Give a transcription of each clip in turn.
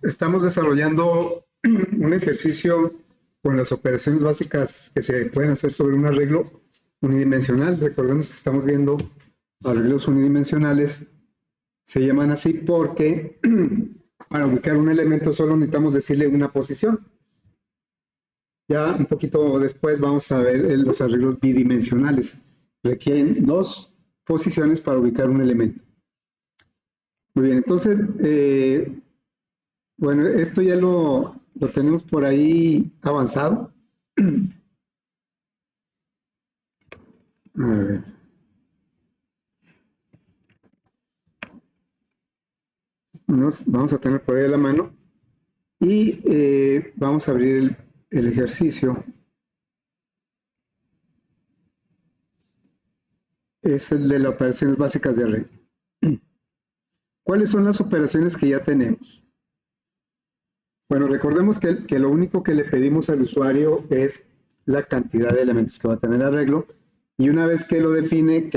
Estamos desarrollando un ejercicio con las operaciones básicas que se pueden hacer sobre un arreglo unidimensional. Recordemos que estamos viendo arreglos unidimensionales. Se llaman así porque para ubicar un elemento solo necesitamos decirle una posición. Ya un poquito después vamos a ver los arreglos bidimensionales. Requieren dos posiciones para ubicar un elemento. Muy bien, entonces, bueno, esto ya lo tenemos por ahí avanzado. A ver. Nos vamos a tener por ahí a la mano y vamos a abrir el ejercicio. Es el de las operaciones básicas de arreglo. ¿Cuáles son las operaciones que ya tenemos? Bueno, recordemos que lo único que le pedimos al usuario es la cantidad de elementos que va a tener el arreglo, y una vez que lo define,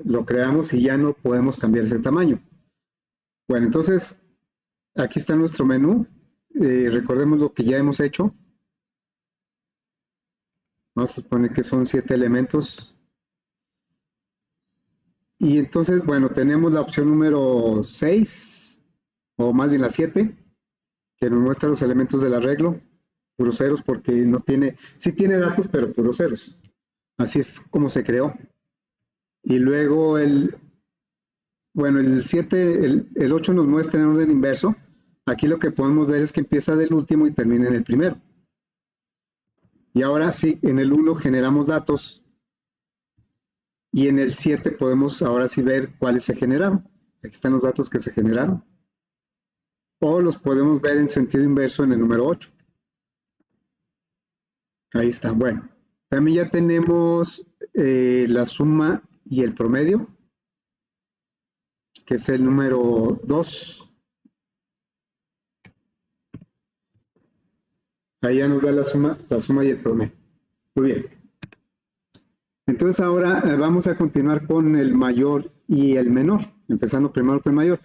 lo creamos y ya no podemos cambiar ese tamaño. Bueno, entonces, aquí está nuestro menú. Recordemos lo que ya hemos hecho. Vamos a suponer que son 7 elementos. Y entonces, bueno, tenemos la opción número 6, o más bien la 7, que nos muestra los elementos del arreglo, puros ceros, porque no tiene, sí tiene datos, pero puros ceros. Así es como se creó. Y luego el 7, el 8 nos muestra en orden inverso. Aquí lo que podemos ver es que empieza del último y termina en el primero. Y ahora sí, en el 1 generamos datos. Y en el 7 podemos ahora sí ver cuáles se generaron. Aquí están los datos que se generaron. O los podemos ver en sentido inverso en el número 8. Ahí está. Bueno, también ya tenemos la suma y el promedio, que es el número 2. Ahí ya nos da la suma y el promedio. Muy bien. Entonces ahora vamos a continuar con el mayor y el menor, empezando primero con el mayor.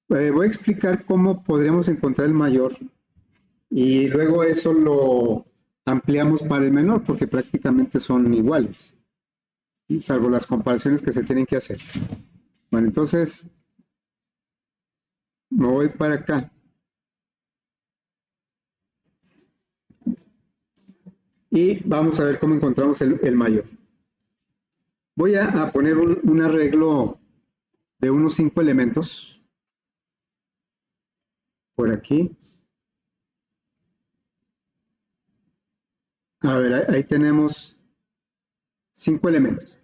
Voy a explicar cómo podríamos encontrar el mayor y luego eso lo ampliamos para el menor, porque prácticamente son iguales, salvo las comparaciones que se tienen que hacer. Bueno, entonces me voy para acá. Y vamos a ver cómo encontramos el mayor. Voy a poner un arreglo de unos 5 elementos por aquí. A ver, ahí tenemos 5 elementos.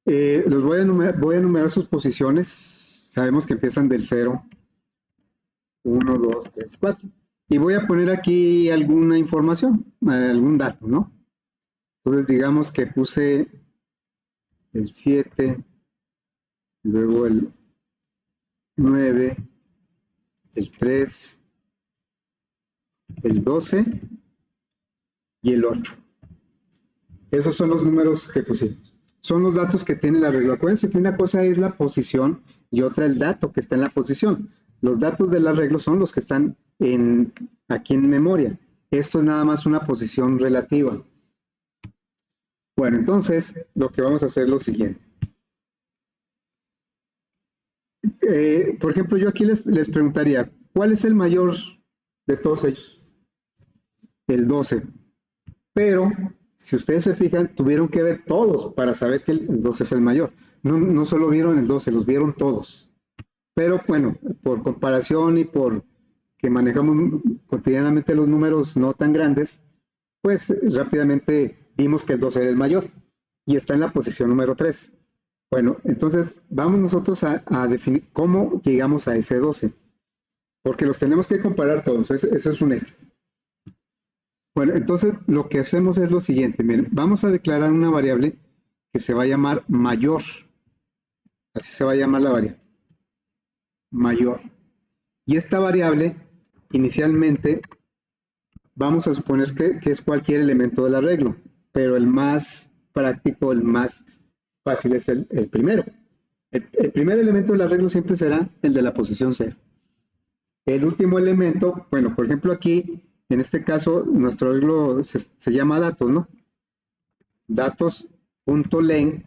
Los voy a enumerar sus posiciones. Sabemos que empiezan del 0, 1, 2, 3, 4. Y voy a poner aquí alguna información, algún dato, ¿no? Entonces digamos que puse el 7, luego el 9, el 3, el 12 y el 8. Esos son los números que pusimos. Son los datos que tiene el arreglo. Acuérdense que una cosa es la posición y otra el dato que está en la posición. Los datos del arreglo son los que están aquí en memoria. Esto es nada más una posición relativa. Bueno, entonces lo que vamos a hacer es lo siguiente. Por ejemplo, yo aquí les preguntaría, ¿cuál es el mayor de todos ellos? El 12. Pero, si ustedes se fijan, tuvieron que ver todos para saber que el 12 es el mayor. No solo vieron el 12, los vieron todos. Pero bueno, por comparación y por que manejamos cotidianamente los números no tan grandes, pues rápidamente vimos que el 12 era el mayor y está en la posición número 3. Bueno, entonces vamos nosotros a definir cómo llegamos a ese 12, porque los tenemos que comparar todos, eso es un hecho. Bueno, entonces lo que hacemos es lo siguiente, miren, vamos a declarar una variable que se va a llamar mayor, así se va a llamar la variable, mayor. Y esta variable, inicialmente, vamos a suponer que es cualquier elemento del arreglo, pero el más práctico, el más fácil es el primero. El primer elemento del arreglo siempre será el de la posición 0. el último elemento, bueno, por ejemplo aquí, en este caso, nuestro arreglo se llama datos, ¿no? Datos.len,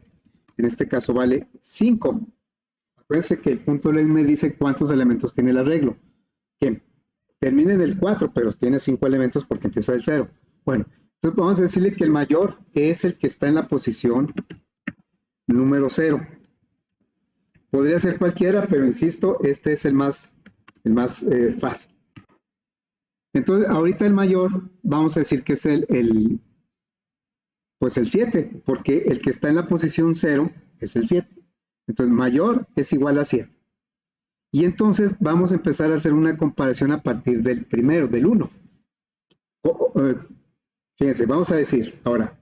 en este caso vale 5. Acuérdense que el punto len me dice cuántos elementos tiene el arreglo. Que termina en el 4, pero tiene 5 elementos porque empieza del 0. Bueno, entonces vamos a decirle que el mayor es el que está en la posición número 0. Podría ser cualquiera, pero insisto, este es el más fácil. Entonces, ahorita el mayor, vamos a decir que es pues el 7, porque el que está en la posición 0 es el 7. Entonces, mayor es igual a 7. Y entonces vamos a empezar a hacer una comparación a partir del primero, del 1. Fíjense, vamos a decir ahora,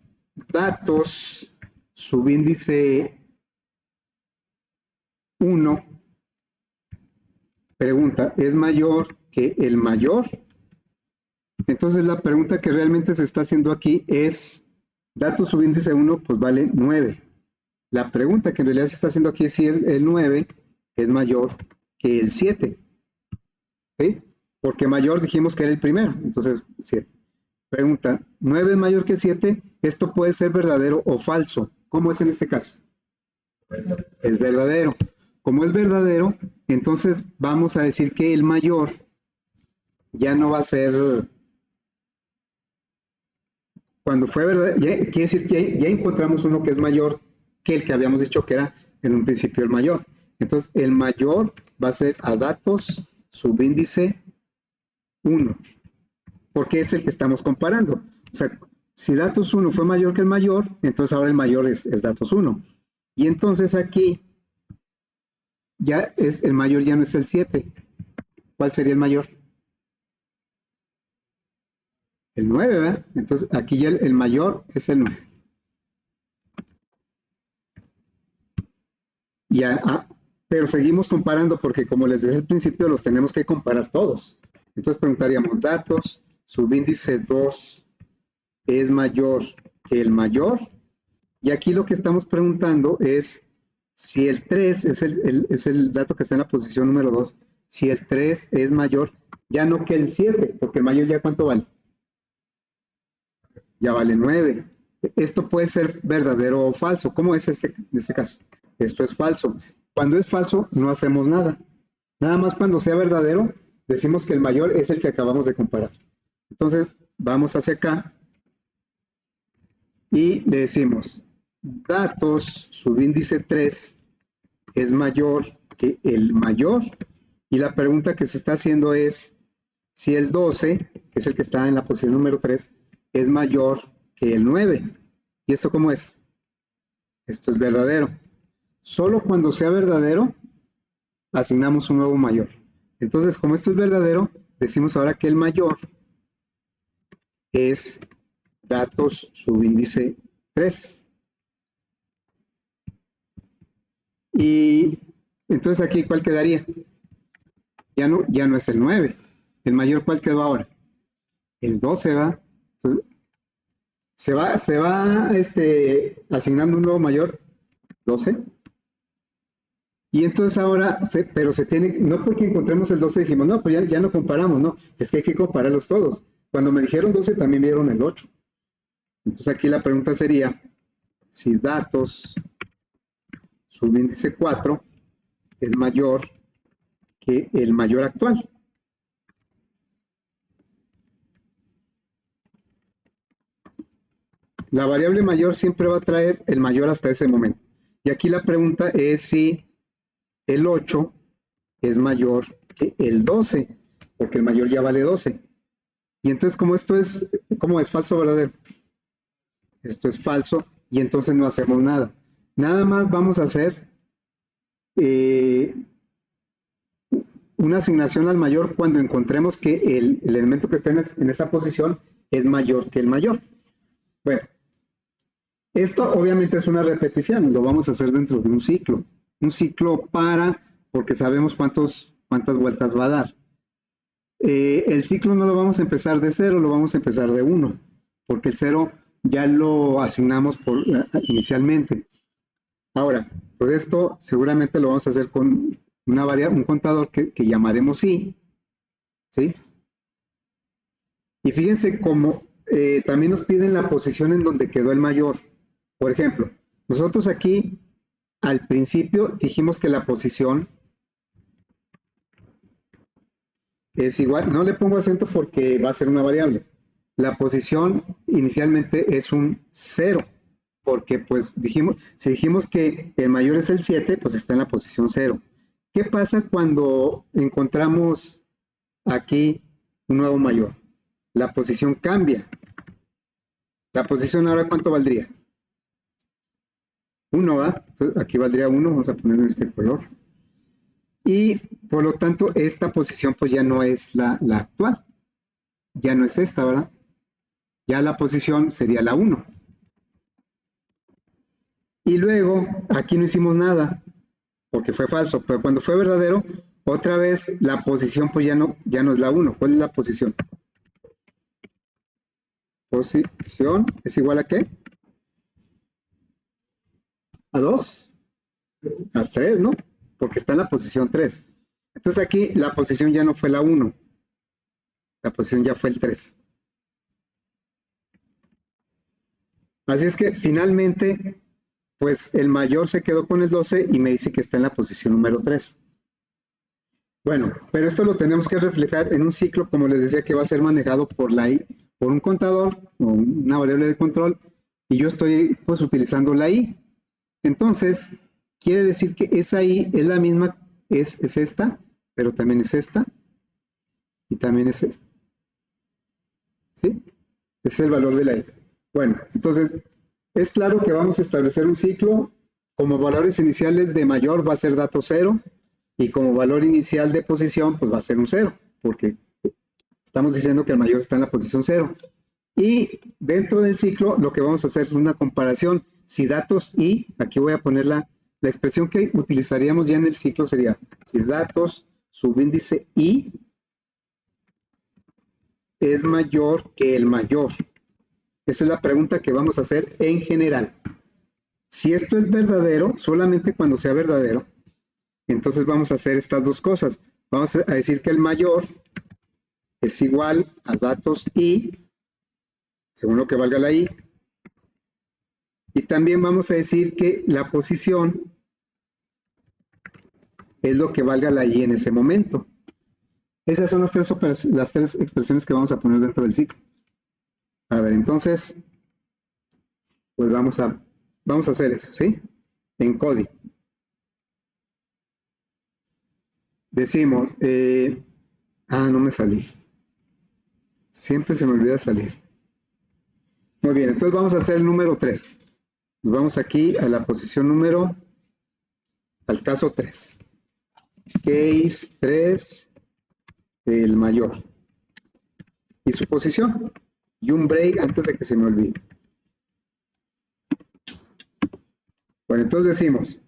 datos, subíndice 1, pregunta, ¿es mayor que el mayor? Entonces la pregunta que realmente se está haciendo aquí es, datos subíndice 1, pues vale 9. La pregunta que en realidad se está haciendo aquí es si es el 9 es mayor que el 7. ¿Sí? Porque mayor dijimos que era el primero, entonces 7. Pregunta, 9 es mayor que 7, esto puede ser verdadero o falso. ¿Cómo es en este caso? Es verdadero. Como es verdadero, entonces vamos a decir que el mayor ya no va a ser, cuando fue verdadero, quiere decir que ya encontramos uno que es mayor que el que habíamos dicho que era en un principio el mayor. Entonces el mayor va a ser a datos subíndice 1, porque es el que estamos comparando. O sea, si datos 1 fue mayor que el mayor, entonces ahora el mayor es datos 1. Y entonces aquí ya es el mayor, ya no es el 7. ¿Cuál sería el mayor? El 9, ¿verdad? Entonces aquí ya el mayor es el 9. Pero seguimos comparando porque como les dije al principio, los tenemos que comparar todos. Entonces preguntaríamos, datos, subíndice 2 es mayor que el mayor. Y aquí lo que estamos preguntando es si el 3 es el dato que está en la posición número 2, si el 3 es mayor, ya no que el 7, porque el mayor ya ¿cuánto vale? Ya vale 9. Esto puede ser verdadero o falso. ¿Cómo es en este caso? Esto es falso. Cuando es falso, no hacemos nada. Nada más cuando sea verdadero, decimos que el mayor es el que acabamos de comparar. Entonces, vamos hacia acá y le decimos, datos, subíndice 3 es mayor que el mayor. Y la pregunta que se está haciendo es si el 12, que es el que está en la posición número 3, es mayor que el 9. ¿Y esto cómo es? Esto es verdadero. Solo cuando sea verdadero, asignamos un nuevo mayor. Entonces, como esto es verdadero, decimos ahora que el mayor es datos subíndice 3. Y entonces aquí, ¿cuál quedaría? Ya no es el 9. ¿El mayor cuál quedó ahora? El 12, ¿va? Entonces, se va asignando un nuevo mayor, 12. Y entonces ahora, pero se tiene, no porque encontremos el 12 dijimos, no, pues ya no comparamos, no, es que hay que compararlos todos. Cuando me dijeron 12 también vieron el 8. Entonces aquí la pregunta sería, si datos subíndice 4 es mayor que el mayor actual. La variable mayor siempre va a traer el mayor hasta ese momento. Y aquí la pregunta es si el 8 es mayor que el 12, porque el mayor ya vale 12. Y entonces, como esto es, ¿cómo es falso o verdadero? Esto es falso y entonces no hacemos nada. Nada más vamos a hacer una asignación al mayor cuando encontremos que el elemento que está en esa posición es mayor que el mayor. Bueno, esto obviamente es una repetición, lo vamos a hacer dentro de un ciclo. Un ciclo porque sabemos cuántas vueltas va a dar. El ciclo no lo vamos a empezar de 0, lo vamos a empezar de 1, porque el 0 ya lo asignamos inicialmente. Ahora, pues esto seguramente lo vamos a hacer con un contador que llamaremos i, ¿sí? Y fíjense cómo también nos piden la posición en donde quedó el mayor. Por ejemplo, nosotros aquí al principio dijimos que la posición es igual, no le pongo acento porque va a ser una variable. La posición inicialmente es un 0, porque pues dijimos, si dijimos que el mayor es el 7, pues está en la posición 0. ¿Qué pasa cuando encontramos aquí un nuevo mayor? La posición cambia. La posición ahora, ¿cuánto valdría? 1, ¿va? Entonces, aquí valdría 1, vamos a ponerlo en este color. Y por lo tanto, esta posición pues ya no es la actual. Ya no es esta, ¿verdad? Ya la posición sería la 1. Y luego, aquí no hicimos nada, porque fue falso, pero cuando fue verdadero, otra vez la posición pues ya no es la 1. ¿Cuál es la posición? Posición es igual a ¿qué? A 2, a 3, ¿no? Porque está en la posición 3. Entonces aquí la posición ya no fue la 1, la posición ya fue el 3. Así es que finalmente, pues el mayor se quedó con el 12 y me dice que está en la posición número 3. Bueno, pero esto lo tenemos que reflejar en un ciclo, como les decía, que va a ser manejado por por un contador o una variable de control, y yo estoy pues utilizando la i. Entonces, quiere decir que esa i es la misma, es esta, pero también es esta, y también es esta. ¿Sí? Ese es el valor de la i. Bueno, entonces, es claro que vamos a establecer un ciclo. Como valores iniciales de mayor va a ser dato 0, y como valor inicial de posición pues va a ser un 0, porque estamos diciendo que el mayor está en la posición 0. Y dentro del ciclo lo que vamos a hacer es una comparación. Si datos i, aquí voy a poner la expresión que utilizaríamos ya en el ciclo sería, si datos subíndice i es mayor que el mayor. Esa es la pregunta que vamos a hacer en general. Si esto es verdadero, solamente cuando sea verdadero, entonces vamos a hacer estas dos cosas. Vamos a decir que el mayor es igual a datos i, según lo que valga la i, y también vamos a decir que la posición es lo que valga la i en ese momento. Esas son las tres expresiones que vamos a poner dentro del ciclo. A ver, entonces, pues vamos a hacer eso, ¿sí? En código. Decimos, no me salí. Siempre se me olvida salir. Muy bien, entonces vamos a hacer el número 3. Nos vamos aquí a la posición número, al caso 3. Case 3, el mayor. Y su posición. Y un break antes de que se me olvide. Bueno, entonces decimos,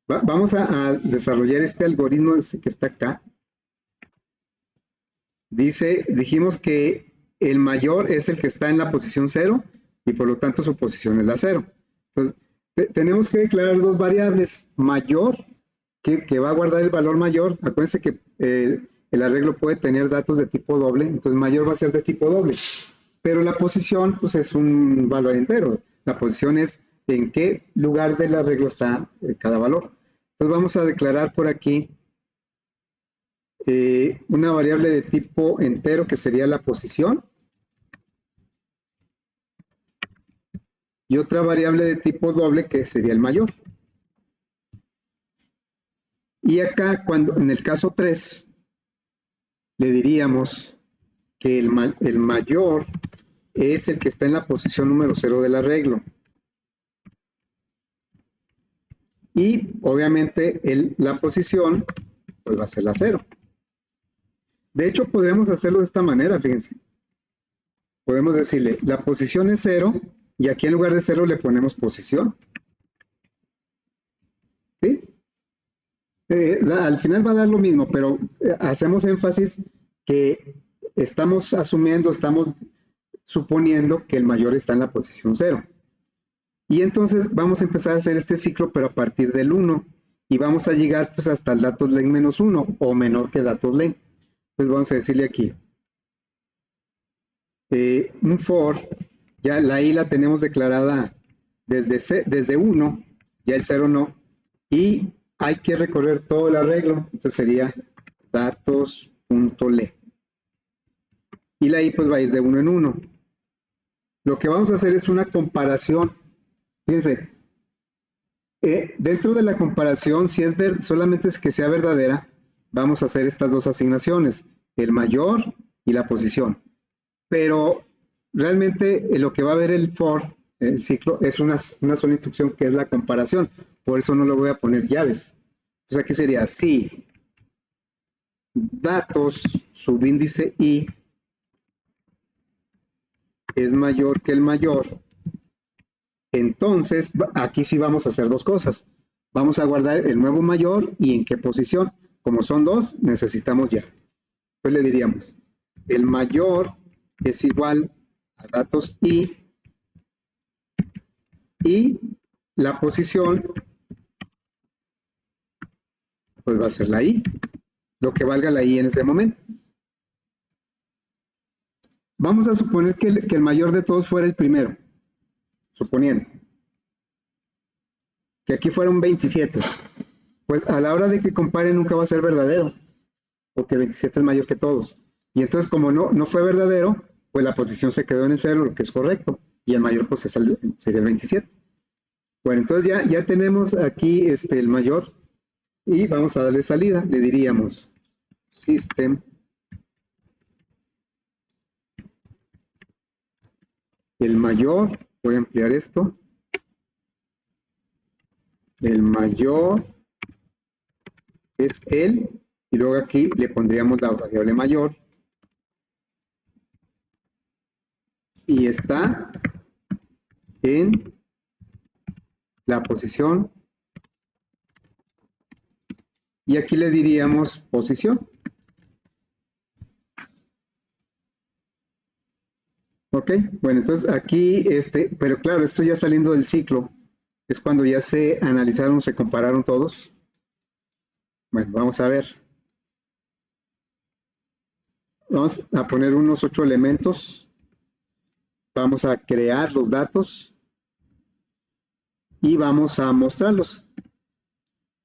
vamos a desarrollar este algoritmo que está acá. Dijimos que el mayor es el que está en la posición 0 y por lo tanto su posición es la 0. Entonces, tenemos que declarar dos variables. Mayor, que va a guardar el valor mayor. Acuérdense que el arreglo puede tener datos de tipo doble, entonces mayor va a ser de tipo doble. Pero la posición, pues es un valor entero. La posición es en qué lugar del arreglo está cada valor. Entonces vamos a declarar por aquí una variable de tipo entero que sería la posición y otra variable de tipo doble que sería el mayor. Y acá, en el caso 3, le diríamos que el mayor es el que está en la posición número 0 del arreglo. Y obviamente la posición pues va a ser la 0. De hecho, podríamos hacerlo de esta manera, fíjense. Podemos decirle, la posición es 0 y aquí en lugar de 0 le ponemos posición. ¿Sí? Al final va a dar lo mismo, pero hacemos énfasis que estamos asumiendo, estamos suponiendo que el mayor está en la posición 0. Y entonces vamos a empezar a hacer este ciclo, pero a partir del 1. Y vamos a llegar pues hasta el datos len -1 o menor que datos len. Entonces vamos a decirle aquí, un for, ya la i la tenemos declarada desde 1, ya el 0 no, y hay que recorrer todo el arreglo, entonces sería datos.le. Y la i pues va a ir de 1 en 1. Lo que vamos a hacer es una comparación. Fíjense, dentro de la comparación, si es solamente es que sea verdadera, vamos a hacer estas dos asignaciones, el mayor y la posición. Pero realmente lo que va a ver el for, el ciclo, es una sola instrucción que es la comparación. Por eso no le voy a poner llaves. Entonces aquí sería si datos subíndice i es mayor que el mayor, entonces aquí sí vamos a hacer dos cosas. Vamos a guardar el nuevo mayor y en qué posición. Como son dos, necesitamos ya. Entonces le diríamos, el mayor es igual a datos i y la posición pues va a ser la i, lo que valga la i en ese momento. Vamos a suponer que el mayor de todos fuera el primero, suponiendo que aquí fuera un 27. Pues a la hora de que compare nunca va a ser verdadero, porque 27 es mayor que todos. Y entonces como no fue verdadero, pues la posición se quedó en el 0, lo que es correcto, y el mayor pues sería el 27. Bueno, entonces ya tenemos aquí el mayor y vamos a darle salida. Le diríamos system el mayor, voy a ampliar esto, el mayor es el, y luego aquí le pondríamos la variable mayor, y está en la posición, y aquí le diríamos posición. Ok, bueno, entonces aquí, pero claro, esto ya saliendo del ciclo, es cuando ya se analizaron, se compararon todos. Bueno, vamos a ver. Vamos a poner unos 8 elementos. Vamos a crear los datos y vamos a mostrarlos.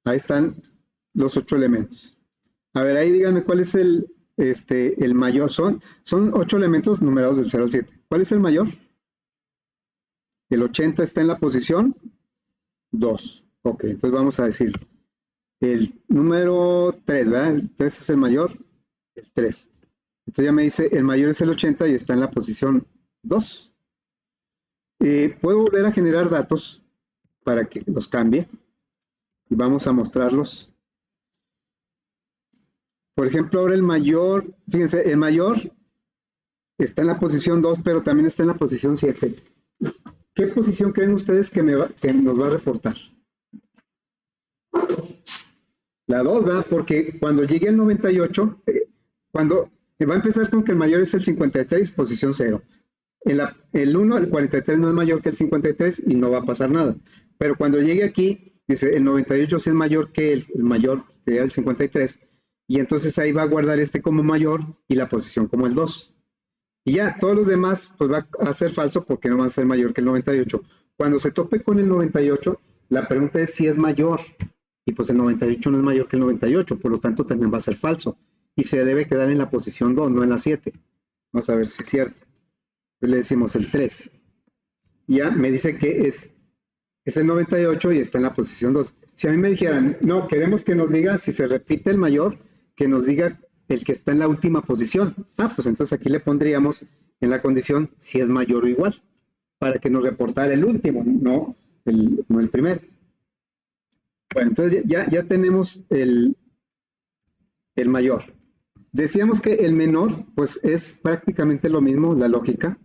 Ahí están los 8 elementos. A ver, ahí díganme cuál es el mayor. Son 8 elementos numerados del 0 al 7. ¿Cuál es el mayor? El 80 está en la posición 2. Ok, entonces vamos a decir el número 3, ¿verdad? El 3 es el mayor, el 3. Entonces ya me dice, el mayor es el 80 y está en la posición 2. Puedo volver a generar datos para que los cambie y vamos a mostrarlos. Por ejemplo, ahora el mayor, fíjense, el mayor está en la posición 2, pero también está en la posición 7. ¿Qué posición creen ustedes que nos va a reportar? La 2, ¿verdad? Porque cuando llegue al 98, cuando va a empezar con que el mayor es el 53, posición 0. El 1, el 43 no es mayor que el 53 y no va a pasar nada. Pero cuando llegue aquí, dice el 98 sí es mayor que el mayor, que era el 53, y entonces ahí va a guardar como mayor y la posición como el 2. Y ya, todos los demás pues va a ser falso porque no van a ser mayor que el 98. Cuando se tope con el 98, la pregunta es si es mayor. Y pues el 98 no es mayor que el 98, por lo tanto también va a ser falso. Y se debe quedar en la posición 2, no en la 7. Vamos a ver si es cierto. Entonces le decimos el 3. Y ya me dice que es el 98 y está en la posición 2. Si a mí me dijeran, no, queremos que nos diga si se repite el mayor, que nos diga el que está en la última posición. Pues entonces aquí le pondríamos en la condición si es mayor o igual, para que nos reportara el último, no el primero. Bueno, entonces ya tenemos el mayor. Decíamos que el menor, pues es prácticamente lo mismo, la lógica.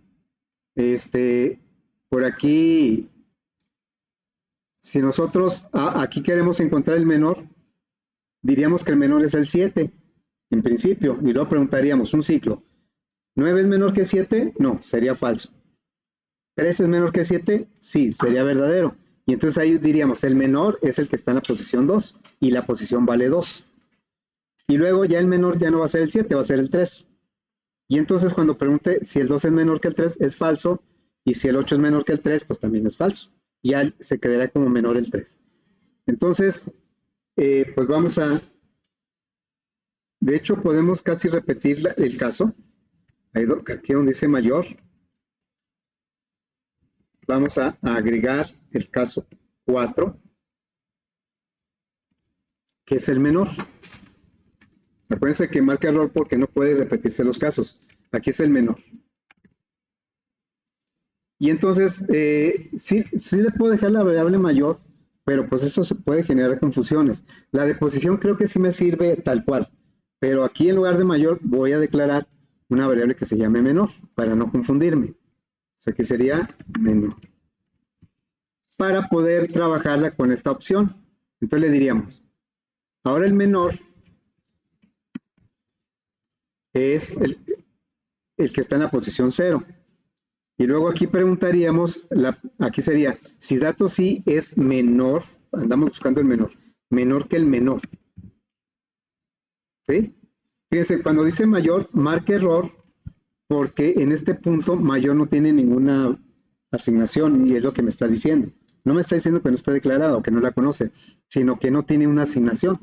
Por aquí, si nosotros aquí queremos encontrar el menor, diríamos que el menor es el 7, en principio, y luego preguntaríamos, un ciclo, ¿9 es menor que 7? No, sería falso. ¿3 es menor que 7? Sí, sería verdadero. Y entonces ahí diríamos, el menor es el que está en la posición 2 y la posición vale 2. Y luego ya el menor ya no va a ser el 7, va a ser el 3. Y entonces cuando pregunte si el 2 es menor que el 3, es falso. Y si el 8 es menor que el 3, pues también es falso. Ya se quedará como menor el 3. Entonces, pues vamos a... De hecho, podemos casi repetir el caso. Aquí donde dice mayor, vamos a agregar el caso 4, que es el menor. Acuérdense que marca error porque no puede repetirse los casos. Aquí es el menor. Y entonces, sí le puedo dejar la variable mayor, pero pues eso se puede generar confusiones. La de posición creo que sí me sirve tal cual, pero aquí en lugar de mayor voy a declarar una variable que se llame menor, para no confundirme. O sea que sería menor. Para poder trabajarla con esta opción. Entonces le diríamos, ahora el menor es el que está en la posición 0. Y luego aquí preguntaríamos, aquí sería, si datos sí es menor, andamos buscando el menor que el menor. ¿Sí? Fíjense, cuando dice mayor, marca error, porque en este punto mayor no tiene ninguna asignación, y es lo que me está diciendo. No me está diciendo que no está declarado, que no la conoce, sino que no tiene una asignación,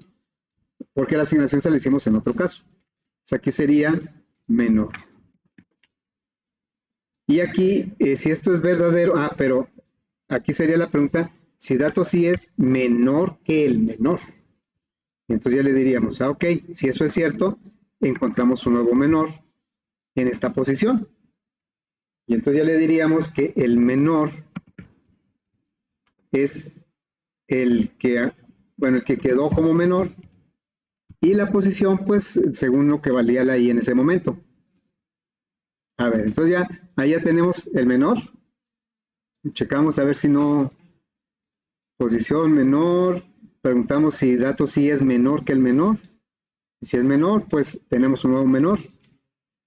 porque la asignación se la hicimos en otro caso. O sea, aquí sería menor. Y aquí, si esto es verdadero, pero aquí sería la pregunta, si datos sí es menor que el menor. Entonces ya le diríamos, ok, si eso es cierto, encontramos un nuevo menor en esta posición. Y entonces ya le diríamos que el menor es el que quedó como menor, y la posición, pues, según lo que valía la I en ese momento. A ver, entonces ahí ya tenemos el menor. Checamos a ver si no, posición menor, preguntamos si datos sí es menor que el menor. Y si es menor, pues tenemos un nuevo menor.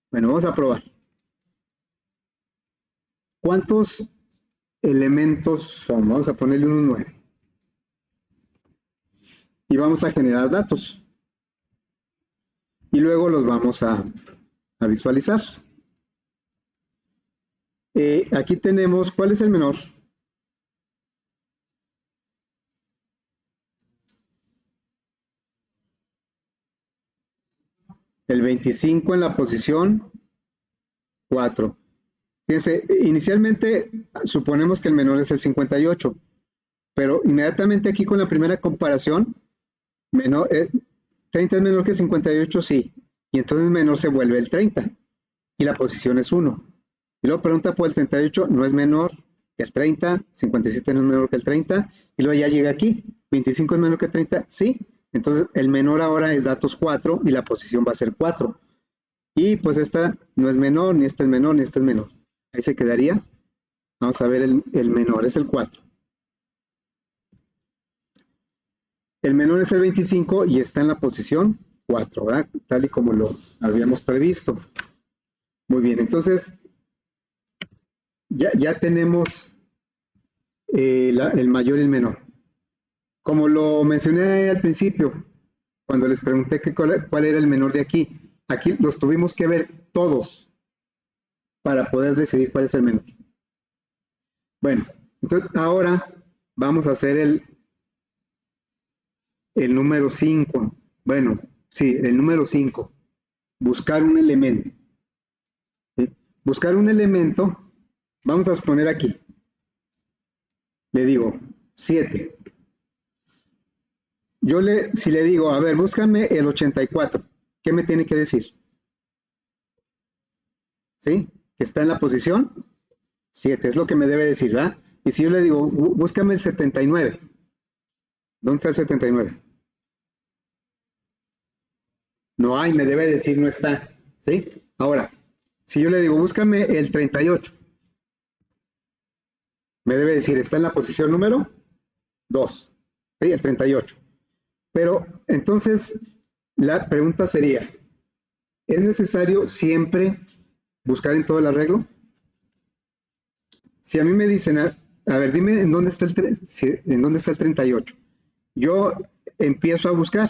Bueno, vamos a probar. ¿Cuántos elementos son? Vamos a ponerle unos 9. Y vamos a generar datos. Y luego los vamos a visualizar. Aquí tenemos, ¿cuál es el menor? El 25 en la posición 4. Fíjense, inicialmente suponemos que el menor es el 58, pero inmediatamente aquí con la primera comparación, 30 es menor que 58, sí, y entonces menor se vuelve el 30, y la posición es 1. Y luego pregunta por el 38, no es menor que el 30, 57 no es menor que el 30, y luego ya llega aquí, 25 es menor que 30, sí, entonces el menor ahora es datos 4, y la posición va a ser 4. Y pues esta no es menor, ni esta es menor, ni esta es menor. Ahí se quedaría. Vamos a ver el menor, es el 4. El menor es el 25 y está en la posición 4, ¿verdad? Tal y como lo habíamos previsto. Muy bien, entonces ya tenemos el mayor y el menor. Como lo mencioné al principio, cuando les pregunté cuál era el menor de aquí los tuvimos que ver todos para poder decidir cuál es el menor. Bueno, entonces ahora vamos a hacer el número 5. Bueno, sí, el número 5. Buscar un elemento. ¿Sí? Buscar un elemento, vamos a poner aquí. Le digo 7. Si le digo, a ver, búscame el 84, ¿qué me tiene que decir? ¿Sí? Que está en la posición 7, es lo que me debe decir, ¿verdad? Y si yo le digo, búscame el 79, ¿dónde está el 79? No hay, me debe decir no está, ¿sí? Ahora, si yo le digo, búscame el 38, me debe decir, está en la posición número 2, ¿sí? El 38. Pero entonces, la pregunta sería, ¿es necesario siempre buscar en todo el arreglo? Si a mí me dicen, a ver, dime en dónde está el 38. Yo empiezo a buscar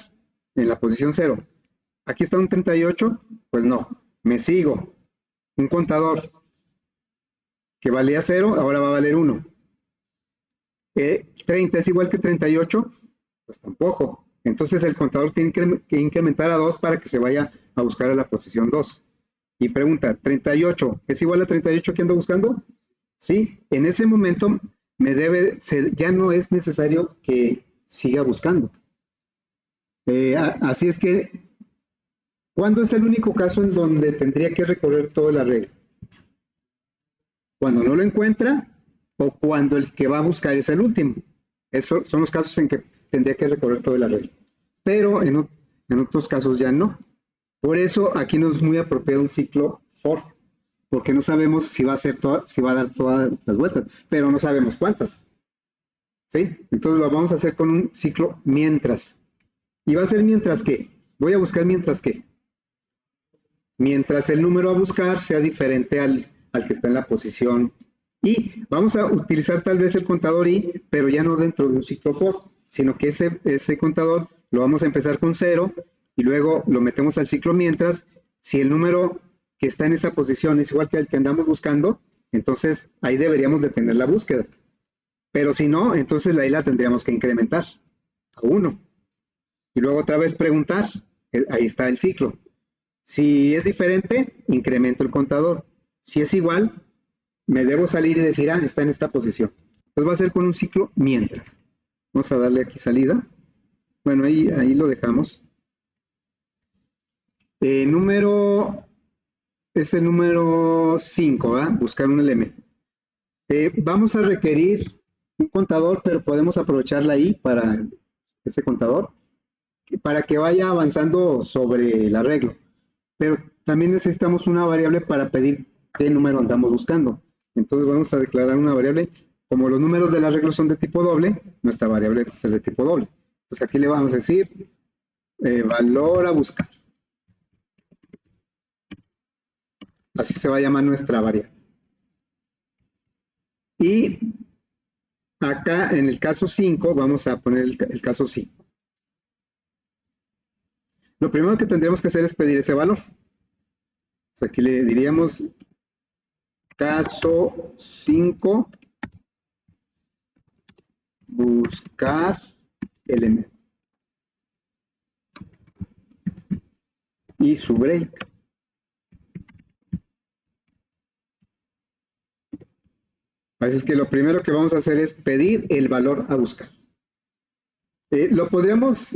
en la posición 0. aquí está un 38, pues no, me sigo. Un contador que valía 0, ahora va a valer 1. 30 es igual que 38, pues tampoco. Entonces el contador tiene que incrementar a 2 para que se vaya a buscar a la posición 2. Y pregunta, ¿38 es igual a 38 que ando buscando? Sí, en ese momento ya no es necesario que siga buscando. Así es que, ¿cuándo es el único caso en donde tendría que recorrer todo el arreglo? Cuando no lo encuentra o cuando el que va a buscar es el último. Esos son los casos en que tendría que recorrer todo el arreglo. Pero en otros casos ya no. Por eso aquí no es muy apropiado un ciclo for, porque no sabemos si va a dar todas las vueltas, pero no sabemos cuántas. ¿Sí? Entonces lo vamos a hacer con un ciclo mientras. ¿Y va a ser mientras qué? Voy a buscar mientras qué. Mientras el número a buscar sea diferente al que está en la posición y vamos a utilizar tal vez el contador y, pero ya no dentro de un ciclo for, sino que ese contador lo vamos a empezar con 0 y luego lo metemos al ciclo mientras. Si el número que está en esa posición es igual que el que andamos buscando, entonces ahí deberíamos de tener la búsqueda. Pero si no, entonces ahí la tendríamos que incrementar a 1. Y luego otra vez preguntar, ahí está el ciclo. Si es diferente, incremento el contador. Si es igual, me debo salir y decir, está en esta posición. Entonces va a ser con un ciclo mientras. Vamos a darle aquí salida. Bueno, ahí lo dejamos. Es el número 5, ¿verdad? Buscar un elemento. Vamos a requerir un contador, pero podemos aprovecharla ahí para ese contador, para que vaya avanzando sobre el arreglo. Pero también necesitamos una variable para pedir qué número andamos buscando. Entonces vamos a declarar una variable. Como los números del arreglo son de tipo doble, nuestra variable va a ser de tipo doble. Entonces aquí le vamos a decir valor a buscar. Así se va a llamar nuestra variable. Y acá en el caso 5 vamos a poner el caso 5. Lo primero que tendríamos que hacer es pedir ese valor. Entonces aquí le diríamos caso 5 buscar elemento. Y su break. Así es que lo primero que vamos a hacer es pedir el valor a buscar. Podemos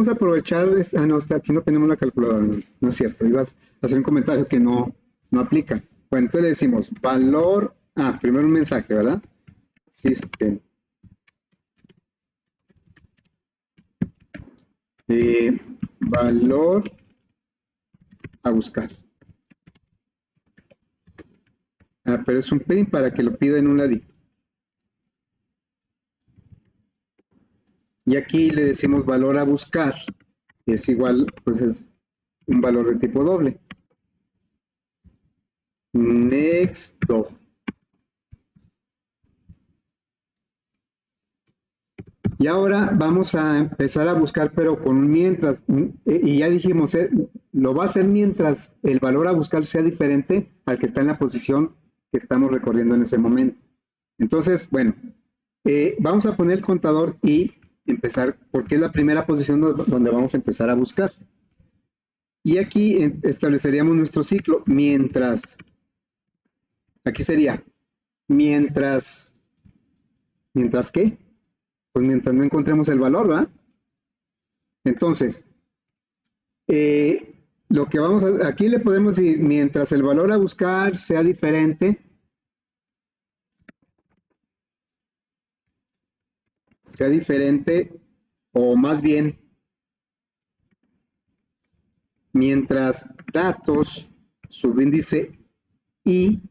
aprovechar, no, aquí no tenemos la calculadora, no es cierto, ibas a hacer un comentario que no aplica. Bueno, entonces le decimos valor, primero un mensaje, ¿verdad? System. Valor a buscar. Pero es un print para que lo pida en un ladito. Y aquí le decimos valor a buscar, es igual, pues es un valor de tipo doble. Next do. Y ahora vamos a empezar a buscar, pero con un mientras. Y ya dijimos, lo va a hacer mientras el valor a buscar sea diferente al que está en la posición que estamos recorriendo en ese momento. Entonces, bueno, vamos a poner el contador y empezar, porque es la primera posición donde vamos a empezar a buscar. Y aquí estableceríamos nuestro ciclo mientras, aquí sería, ¿mientras qué? Pues mientras no encontremos el valor, ¿verdad? Entonces, lo que aquí le podemos decir, mientras el valor a buscar sea diferente, o más bien, mientras datos, subíndice i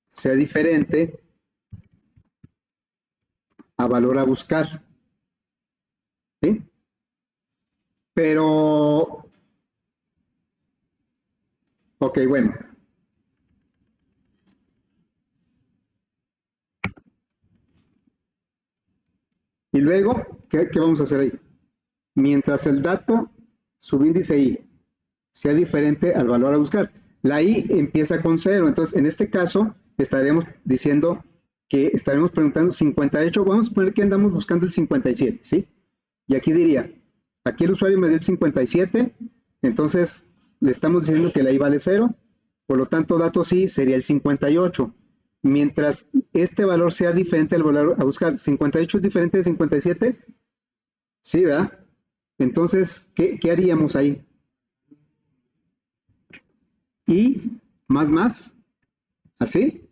sea diferente a valor a buscar. ¿Sí? Pero, ok, bueno. Y luego, ¿qué vamos a hacer ahí? Mientras el dato, subíndice i sea diferente al valor a buscar. La i empieza con 0, entonces en este caso estaremos diciendo que estaremos preguntando 58, vamos a poner que andamos buscando el 57, ¿sí? Y aquí diría, aquí el usuario me dio el 57, entonces le estamos diciendo que la i vale 0, por lo tanto dato sí sería el 58. Mientras este valor sea diferente al valor a buscar, ¿58 es diferente de 57? Sí, ¿verdad? Entonces, ¿qué haríamos ahí? Y más, así,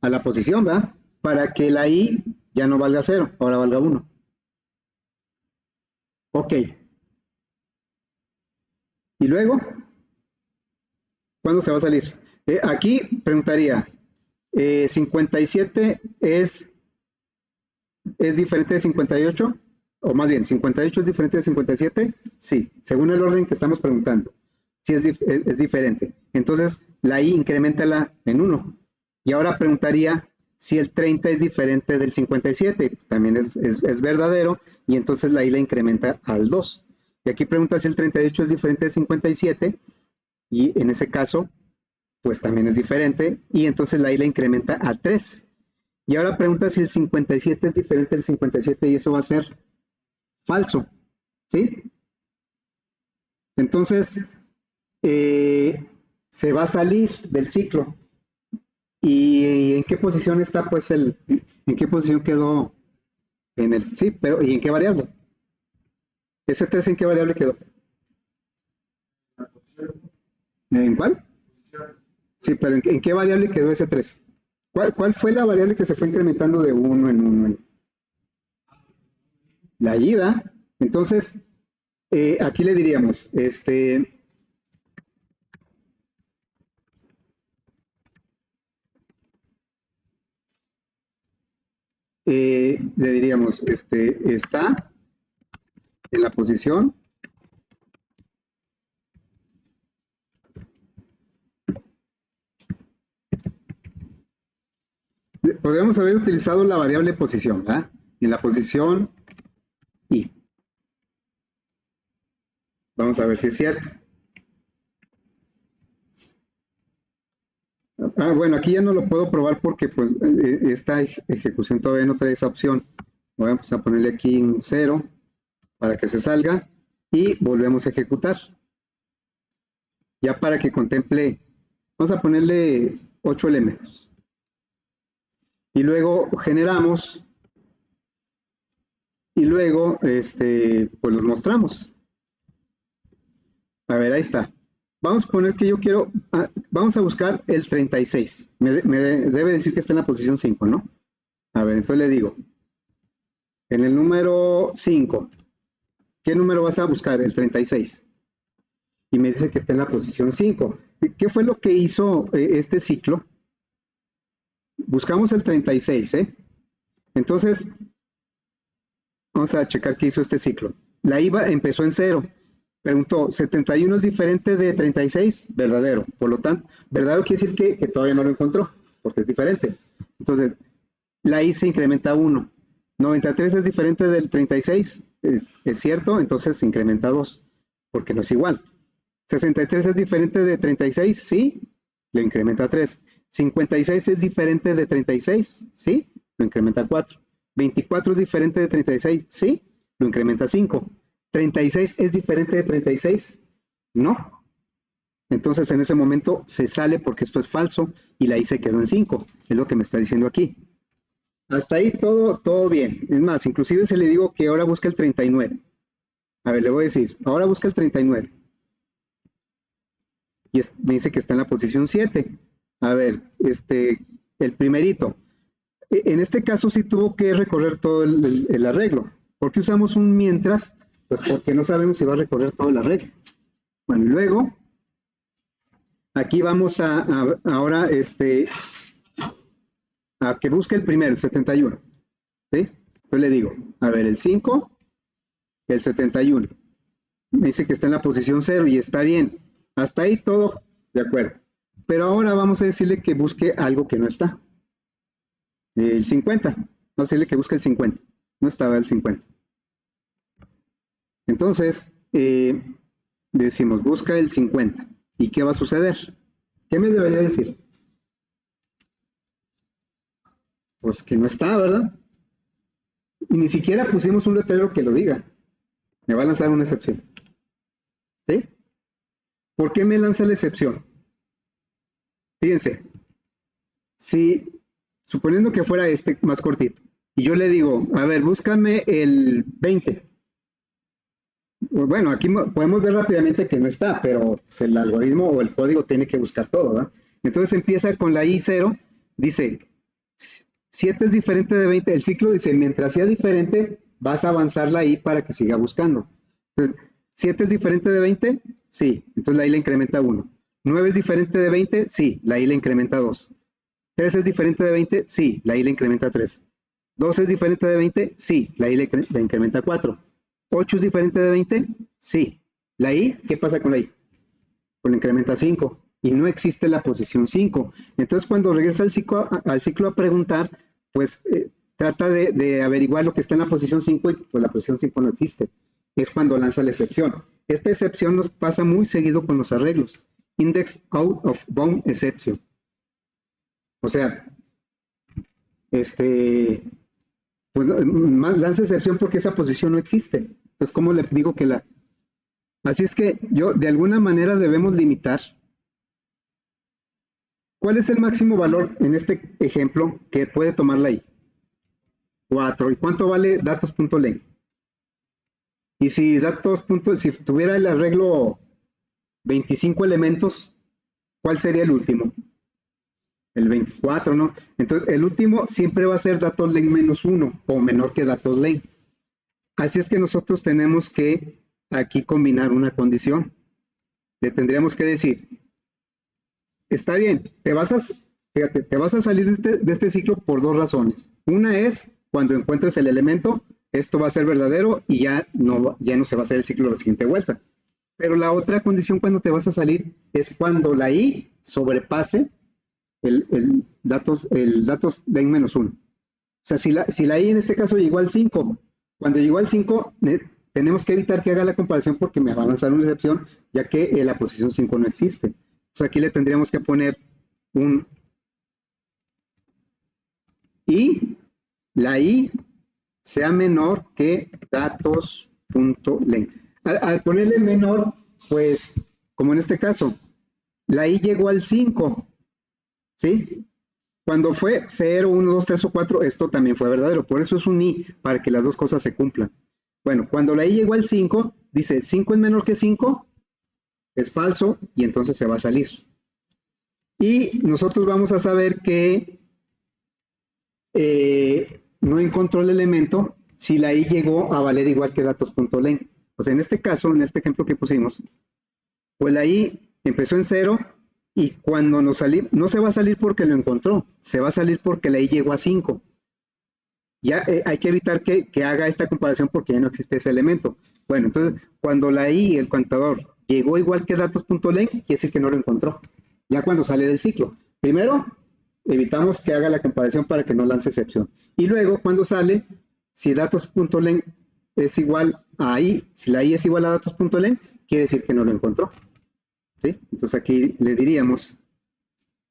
a la posición, ¿verdad? Para que la i ya no valga 0, ahora valga 1. Ok. Y luego, ¿cuándo se va a salir? Aquí preguntaría, ¿57 es diferente de 58? O más bien, ¿58 es diferente de 57? Sí, según el orden que estamos preguntando. Sí es diferente. Entonces, la i incrementala en 1. Y ahora preguntaría si el 30 es diferente del 57. También es verdadero. Y entonces la i la incrementa al 2. Y aquí pregunta si el 38 es diferente de 57. Y en ese caso, pues también es diferente. Y entonces la i la incrementa a 3. Y ahora pregunta si el 57 es diferente del 57 y eso va a ser falso, ¿sí? Entonces, se va a salir del ciclo. ¿Y en qué posición está, pues, en qué posición quedó en el, sí, pero, ¿y en qué variable? ¿Ese 3 en qué variable quedó? ¿En cuál? Sí, pero ¿en qué variable quedó ese 3? ¿Cuál fue la variable que se fue incrementando de 1 en 1? La ida. Entonces, aquí le diríamos, le diríamos, está en la posición, podríamos haber utilizado la variable posición, ¿verdad? En la posición i. Vamos a ver si es cierto. Bueno, aquí ya no lo puedo probar porque pues esta ejecución todavía no trae esa opción. Vamos a ponerle aquí un 0 para que se salga y volvemos a ejecutar. Ya para que contemple, vamos a ponerle 8 elementos. Y luego generamos y luego pues los mostramos. A ver, ahí está. Vamos a poner que yo quiero, vamos a buscar el 36. Me debe decir que está en la posición 5, ¿no? A ver, entonces le digo, en el número 5, ¿qué número vas a buscar? El 36. Y me dice que está en la posición 5. ¿Qué fue lo que hizo este ciclo? Buscamos el 36, ¿eh? Entonces, vamos a checar qué hizo este ciclo. La IVA empezó en 0. Preguntó, ¿71 es diferente de 36? Verdadero. Por lo tanto, verdadero quiere decir que todavía no lo encontró, porque es diferente. Entonces, la I se incrementa a 1. 93 es diferente del 36. Es cierto, entonces se incrementa a 2, porque no es igual. 63 es diferente de 36, sí, lo incrementa a 3. 56 es diferente de 36, sí, lo incrementa a 4. 24 es diferente de 36, sí, lo incrementa a 5. 36 es diferente de 36, no. Entonces en ese momento se sale porque esto es falso y la I se quedó en 5, es lo que me está diciendo aquí. Hasta ahí todo bien. Es más, inclusive se le digo que ahora busca el 39. A ver, le voy a decir, ahora busca el 39. Y me dice que está en la posición 7. A ver, el primerito. En este caso sí tuvo que recorrer todo el arreglo. ¿Por qué usamos un mientras? Pues porque no sabemos si va a recorrer todo el arreglo. Bueno, luego, aquí vamos ahora a que busque el primero, el 71. ¿Sí? Entonces le digo, a ver, el 5, el 71. Me dice que está en la posición 0 y está bien. Hasta ahí todo de acuerdo. Pero ahora vamos a decirle que busque algo que no está. El 50. Vamos a decirle que busque el 50. No estaba el 50. Entonces, Le decimos, busca el 50. ¿Y qué va a suceder? ¿Qué me debería decir? Pues que no está, ¿verdad? Y ni siquiera pusimos un letrero que lo diga. Me va a lanzar una excepción. ¿Sí? ¿Por qué me lanza la excepción? Fíjense, si suponiendo que fuera este más cortito, y yo le digo, a ver, búscame el 20. Bueno, aquí podemos ver rápidamente que no está, pero pues, el algoritmo o el código tiene que buscar todo, ¿verdad? Entonces empieza con la I0, dice, 7 es diferente de 20, el ciclo dice, mientras sea diferente, vas a avanzar la I para que siga buscando. Entonces, 7 es diferente de 20, sí, entonces la I le incrementa 1. 9 es diferente de 20, sí, la I le incrementa 2. 3 es diferente de 20, sí, la I le incrementa 3. 2 es diferente de 20, sí, la I le incrementa 4. 8 es diferente de 20, sí. La I, ¿qué pasa con la I? Pues le incrementa 5 y no existe la posición 5. Entonces cuando regresa al ciclo a preguntar, pues trata de averiguar lo que está en la posición 5 y pues la posición 5 no existe. Es cuando lanza la excepción. Esta excepción nos pasa muy seguido con los arreglos. Index out of bound exception. O sea, pues lanza excepción porque esa posición no existe. Entonces, ¿cómo le digo que la... Así es que yo, de alguna manera debemos limitar. ¿Cuál es el máximo valor en este ejemplo que puede tomar la I? 4. ¿Y cuánto vale datos.len? Y si si tuviera el arreglo 25 elementos, ¿cuál sería el último? El 24, ¿no? Entonces, el último siempre va a ser datos.len menos 1 o menor que datos.len. Así es que nosotros tenemos que aquí combinar una condición. Le tendríamos que decir, está bien, fíjate, te vas a salir de este ciclo por dos razones. Una es, cuando encuentres el elemento, esto va a ser verdadero y ya no se va a hacer el ciclo la siguiente vuelta. Pero la otra condición cuando te vas a salir es cuando la I sobrepase el datos de n menos 1. O sea, si la I en este caso llegó al 5, cuando llegó al 5, tenemos que evitar que haga la comparación porque me va a lanzar una excepción, ya que la posición 5 no existe. Entonces aquí le tendríamos que poner un y la I sea menor que datos.len. Al ponerle menor, pues, como en este caso, la I llegó al 5, ¿sí? Cuando fue 0, 1, 2, 3 o 4, esto también fue verdadero. Por eso es un I, para que las dos cosas se cumplan. Bueno, cuando la I llegó al 5, dice 5 es menor que 5, es falso y entonces se va a salir. Y nosotros vamos a saber que no encontró el elemento si la I llegó a valer igual que datos.len. O sea, en este caso, en este ejemplo que pusimos, pues la I empezó en 0 y cuando nos salimos, no se va a salir porque lo encontró, se va a salir porque la I llegó a 5. Ya hay que evitar que haga esta comparación porque ya no existe ese elemento. Bueno, entonces, cuando la I, el contador, llegó igual que datos.len, quiere decir que no lo encontró. Ya cuando sale del ciclo. Primero, evitamos que haga la comparación para que no lance excepción. Y luego, cuando sale, si datos.len es igual a I, si la I es igual a datos.len, quiere decir que no lo encontró. ¿Sí? Entonces aquí le diríamos,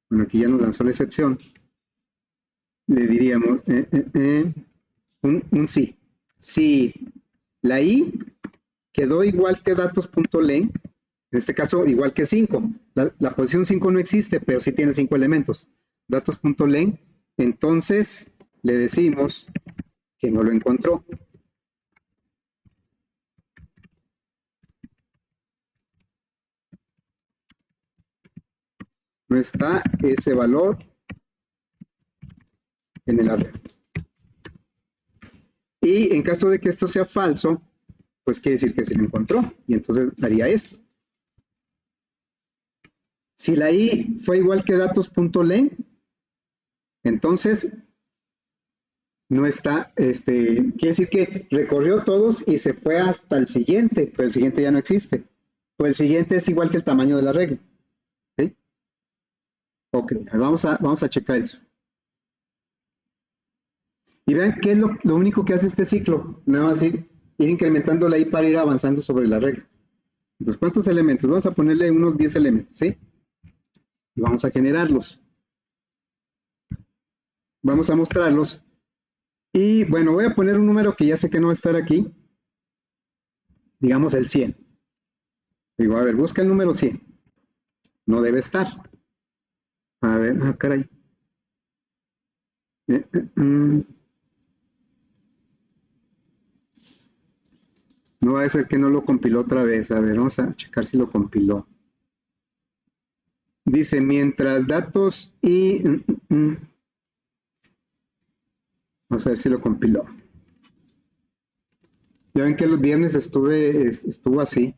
bueno, aquí ya nos lanzó la excepción, le diríamos un sí. Si la I quedó igual que datos.len, en este caso igual que 5, la posición 5 no existe, pero sí tiene 5 elementos, datos.len, entonces le decimos que no lo encontró. No está ese valor en el arreglo. Y en caso de que esto sea falso, pues quiere decir que se lo encontró. Y entonces haría esto. Si la I fue igual que datos.len, entonces no está, quiere decir que recorrió todos y se fue hasta el siguiente, pero el siguiente ya no existe. Pues el siguiente es igual que el tamaño de la regla. ¿Sí? Ok, vamos a checar eso. Y vean qué es lo único que hace este ciclo. Nada más ir incrementando la I para ir avanzando sobre la regla. Entonces, ¿cuántos elementos? Vamos a ponerle unos 10 elementos, ¿sí? Y vamos a generarlos. Vamos a mostrarlos. Y bueno, voy a poner un número que ya sé que no va a estar aquí. Digamos el 100. Digo, a ver, busca el número 100. No debe estar. A ver, caray. Eh, eh, mm. No va a ser que no lo compiló otra vez. A ver, vamos a checar si lo compiló. Dice, mientras datos y... Vamos a ver si lo compiló. Ya ven que los viernes estuvo así.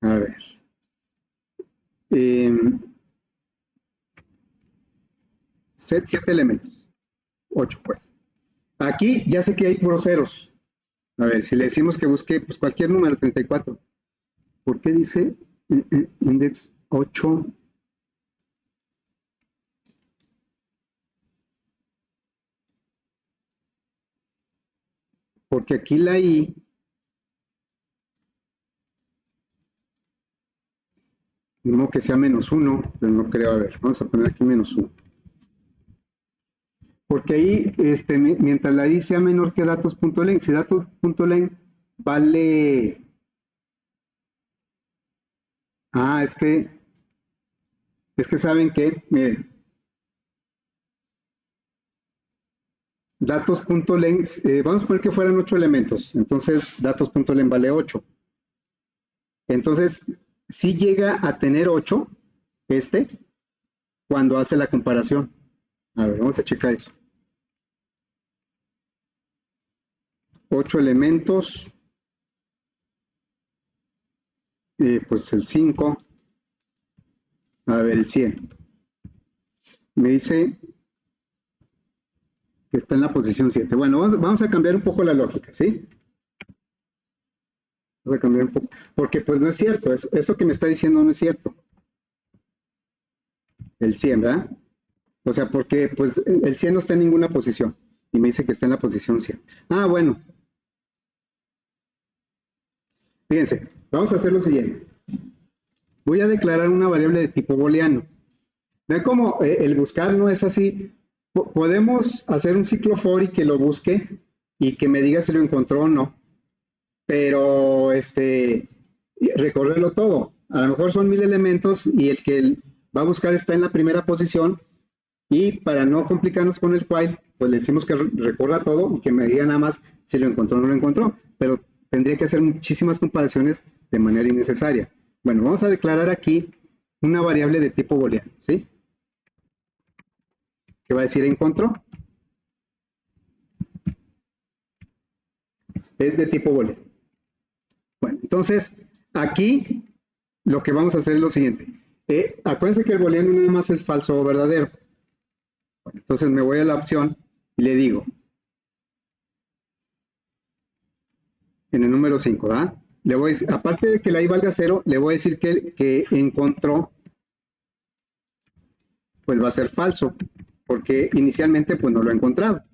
A ver. Set 7 elementos. 8 pues. Aquí ya sé que hay puros ceros. A ver, si le decimos que busque pues cualquier número, 34. ¿Por qué dice index 8? Porque aquí la I mismo que sea -1, pero no creo. A ver, vamos a poner aquí -1. Porque ahí, mientras la I sea menor que datos.len, si datos.len vale... Ah, es que saben que, miren, datos.len, vamos a poner que fueran 8 elementos, entonces datos.len vale 8. Entonces, si llega a tener 8, cuando hace la comparación. A ver, vamos a checar eso. 8 elementos, pues el 5, a ver, el 100. Me dice que está en la posición 7. Bueno, vamos a cambiar un poco la lógica, ¿sí? Vamos a cambiar un poco, porque pues no es cierto, eso que me está diciendo no es cierto. El 100, ¿verdad? O sea, porque pues el 100 no está en ninguna posición y me dice que está en la posición 100. Ah, bueno. Fíjense, vamos a hacer lo siguiente. Voy a declarar una variable de tipo booleano. Vean cómo el buscar no es así. Podemos hacer un ciclo for y que lo busque y que me diga si lo encontró o no. Pero recorrerlo todo. A lo mejor son 1000 elementos y el que va a buscar está en la primera posición y para no complicarnos con el while, pues le decimos que recorra todo y que me diga nada más si lo encontró o no lo encontró. Pero tendría que hacer muchísimas comparaciones de manera innecesaria. Bueno, vamos a declarar aquí una variable de tipo booleano, ¿sí? Que va a decir encontró. Es de tipo booleano. Bueno, entonces aquí lo que vamos a hacer es lo siguiente. Acuérdense que el booleano nada más es falso o verdadero. Bueno, entonces me voy a la opción y le digo, en el número 5, ¿verdad? Le voy a decir, aparte de que la I valga 0, le voy a decir que encontró, pues va a ser falso, porque inicialmente pues no lo ha encontrado.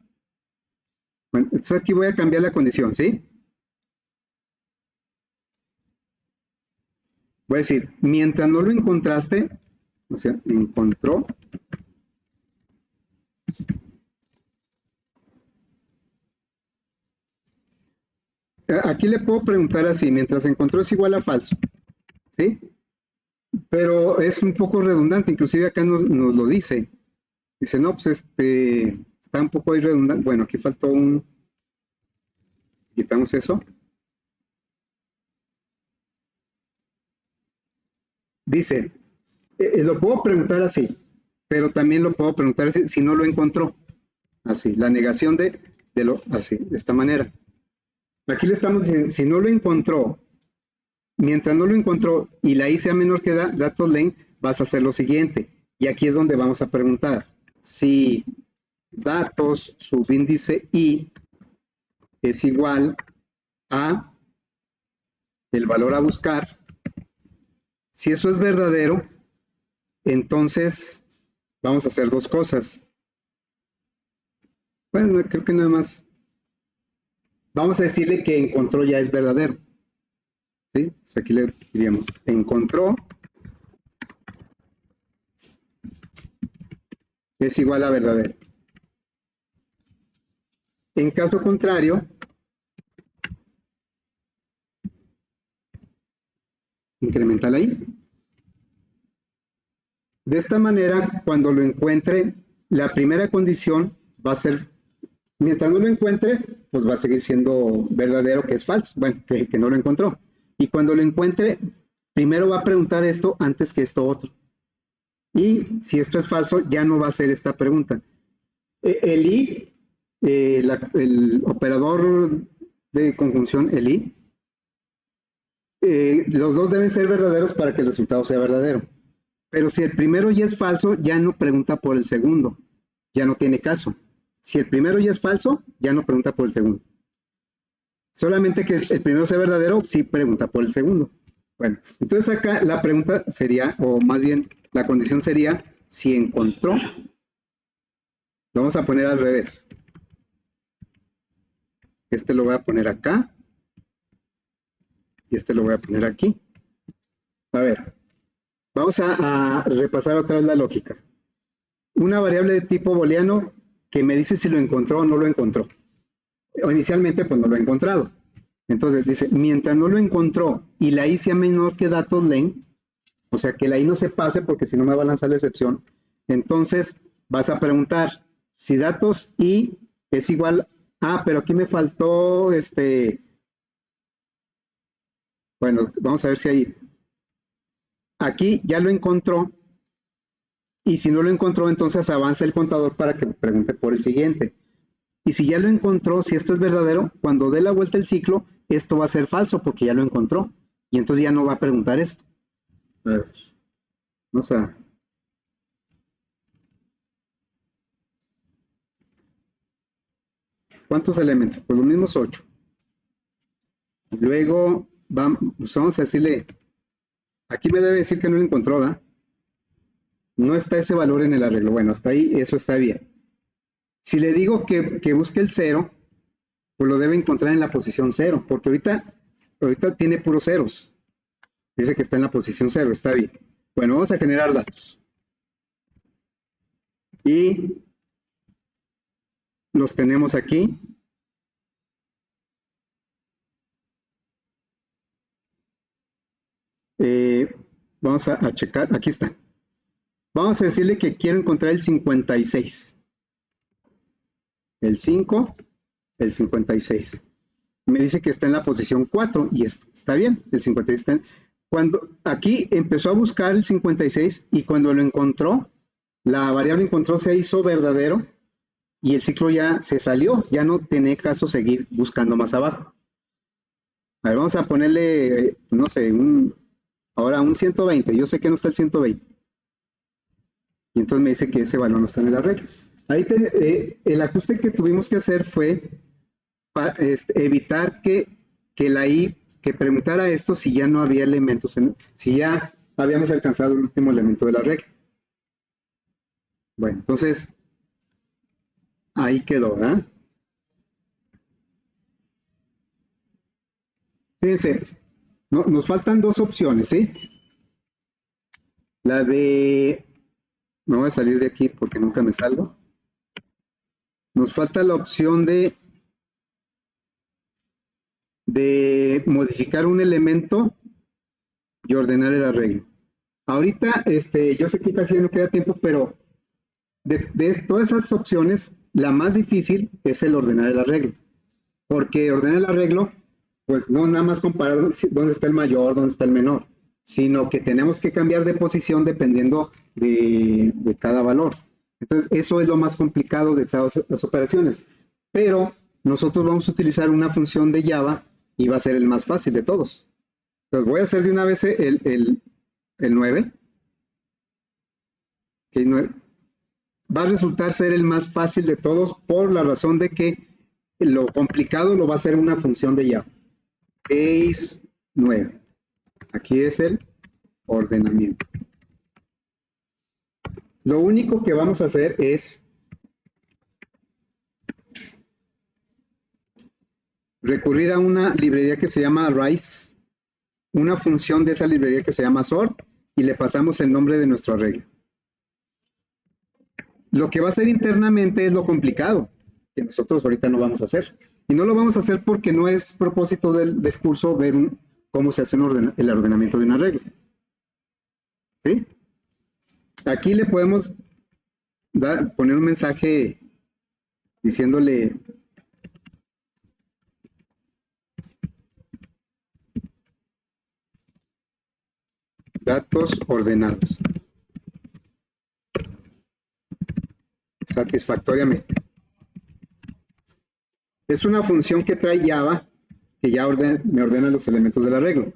Bueno, entonces aquí voy a cambiar la condición, ¿sí? Voy a decir, mientras no lo encontraste, o sea, encontró. Aquí le puedo preguntar así, mientras encontró es igual a falso, ¿sí? Pero es un poco redundante, inclusive acá nos lo dice. Dice, no, pues está un poco ahí redundante. Bueno, aquí faltó quitamos eso. Dice, lo puedo preguntar así, pero también lo puedo preguntar así, si no lo encontró. Así, la negación así, de esta manera. Aquí le estamos diciendo, si no lo encontró, mientras no lo encontró y la I sea menor que datos len, vas a hacer lo siguiente. Y aquí es donde vamos a preguntar. Si datos subíndice I es igual a el valor a buscar, si eso es verdadero, entonces vamos a hacer dos cosas. Bueno, creo que nada más. Vamos a decirle que encontró ya es verdadero. ¿sí? Entonces aquí le diríamos, encontró es igual a verdadero. En caso contrario, incrementa la i. De esta manera, cuando lo encuentre, la primera condición va a ser, mientras no lo encuentre, pues va a seguir siendo verdadero que es falso, bueno, que no lo encontró. Y cuando lo encuentre, primero va a preguntar esto antes que esto otro. Y si esto es falso, ya no va a hacer esta pregunta. El i, el operador de conjunción, el i, los dos deben ser verdaderos para que el resultado sea verdadero. Pero si el primero ya es falso, ya no pregunta por el segundo. Ya no tiene caso. Si el primero ya es falso, ya no pregunta por el segundo. Solamente que el primero sea verdadero, sí pregunta por el segundo. Bueno, entonces acá la pregunta sería, o más bien la condición sería, si encontró, lo vamos a poner al revés. Este lo voy a poner acá y este lo voy a poner aquí. A ver, vamos a repasar otra vez la lógica. Una variable de tipo booleano que me dice si lo encontró o no lo encontró. O inicialmente pues no lo ha encontrado. Entonces dice, mientras no lo encontró y la i sea menor que datos len, o sea que la i no se pase porque si no me va a lanzar la excepción, entonces vas a preguntar si datos i es igual a, pero aquí me faltó bueno, vamos a ver si ahí, aquí ya lo encontró y si no lo encontró entonces avanza el contador para que pregunte por el siguiente. Y si ya lo encontró, si esto es verdadero, cuando dé la vuelta el ciclo, esto va a ser falso porque ya lo encontró. Y entonces ya no va a preguntar esto. A ver, vamos a... ¿Cuántos elementos? Pues los mismos 8. Luego, pues vamos a decirle, aquí me debe decir que no lo encontró, ¿verdad? No está ese valor en el arreglo. Bueno, hasta ahí eso está bien. Si le digo que busque el 0, pues lo debe encontrar en la posición 0, porque ahorita tiene puros ceros. Dice que está en la posición 0, está bien. Bueno, vamos a generar datos. Y los tenemos aquí. Vamos a checar, aquí está. Vamos a decirle que quiero encontrar el 56. El 5, el 56. Me dice que está en la posición 4 y está bien, el 56 está en... Cuando aquí empezó a buscar el 56 y cuando lo encontró, la variable encontró se hizo verdadero y el ciclo ya se salió, ya no tiene caso seguir buscando más abajo. A ver, vamos a ponerle, no sé, ahora un 120. Yo sé que no está el 120. Y entonces me dice que ese valor no está en el arreglo. Ahí el ajuste que tuvimos que hacer fue evitar que la i, que preguntara esto si ya no había elementos, si ya habíamos alcanzado el último elemento de la regla. Bueno, entonces ahí quedó, ¿verdad? Fíjense, nos faltan dos opciones, ¿sí? La de, me voy a salir de aquí porque nunca me salgo. Nos falta la opción de modificar un elemento y ordenar el arreglo. Ahorita, yo sé que casi no queda tiempo, pero de todas esas opciones, la más difícil es el ordenar el arreglo. Porque ordenar el arreglo, pues no nada más comparar dónde está el mayor, dónde está el menor, sino que tenemos que cambiar de posición dependiendo de cada valor. Entonces, eso es lo más complicado de todas las operaciones. Pero nosotros vamos a utilizar una función de Java y va a ser el más fácil de todos. Entonces, voy a hacer de una vez el 9, que 9 va a resultar ser el más fácil de todos por la razón de que lo complicado lo va a hacer una función de Java. Case 9. Aquí es el ordenamiento. Lo único que vamos a hacer es recurrir a una librería que se llama Rise. una función de esa librería que se llama sort y le pasamos el nombre de nuestro arreglo. Lo que va a hacer internamente es lo complicado, que nosotros ahorita no vamos a hacer. Y no lo vamos a hacer porque no es propósito del curso ver cómo se hace el ordenamiento de un arreglo. ¿Sí? Aquí le podemos poner un mensaje diciéndole datos ordenados satisfactoriamente. Es una función que trae Java que ya me ordena los elementos del arreglo.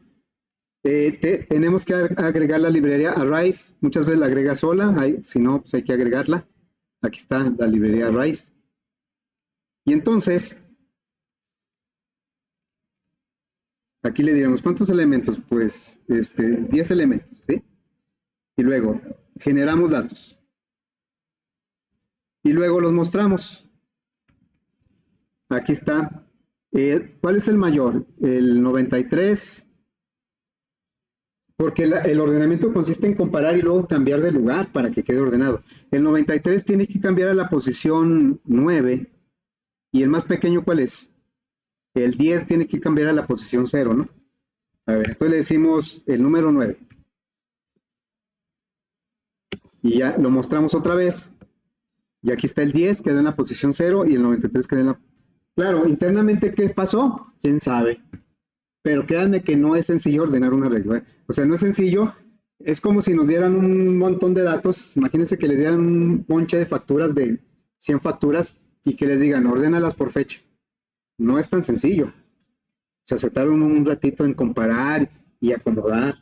Tenemos que agregar la librería Arise. Muchas veces la agrega sola, si no, pues hay que agregarla. Aquí está la librería Arise. Y entonces, aquí le diremos, ¿cuántos elementos? Pues 10 elementos, ¿sí? Y luego, generamos datos. Y luego los mostramos. Aquí está. ¿Cuál es el mayor? El 93. Porque el ordenamiento consiste en comparar y luego cambiar de lugar para que quede ordenado. El 93 tiene que cambiar a la posición 9. ¿Y el más pequeño cuál es? El 10 tiene que cambiar a la posición 0, ¿no? A ver, entonces le decimos el número 9. Y ya lo mostramos otra vez. Y aquí está el 10, quedó en la posición 0 y el 93 quedó en la... Claro, internamente, ¿qué pasó? ¿Quién sabe? Pero créanme que no es sencillo ordenar un arreglo, ¿eh? O sea, no es sencillo. Es como si nos dieran un montón de datos. Imagínense que les dieran un ponche de facturas de 100 facturas y que les digan, ordénalas por fecha. No es tan sencillo. O sea, se tarda un ratito en comparar y acomodar.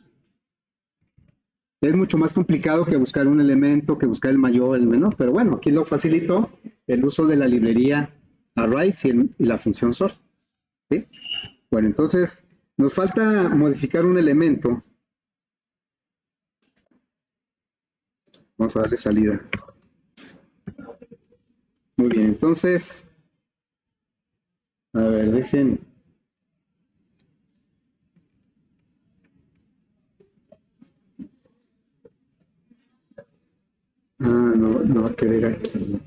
Es mucho más complicado que buscar un elemento, que buscar el mayor, el menor, pero bueno, aquí lo facilitó el uso de la librería Arise y la función sort. ¿Sí? Bueno, entonces nos falta modificar un elemento. Vamos a darle salida. Muy bien, entonces, a ver, dejen. Ah, no, no va a querer aquí.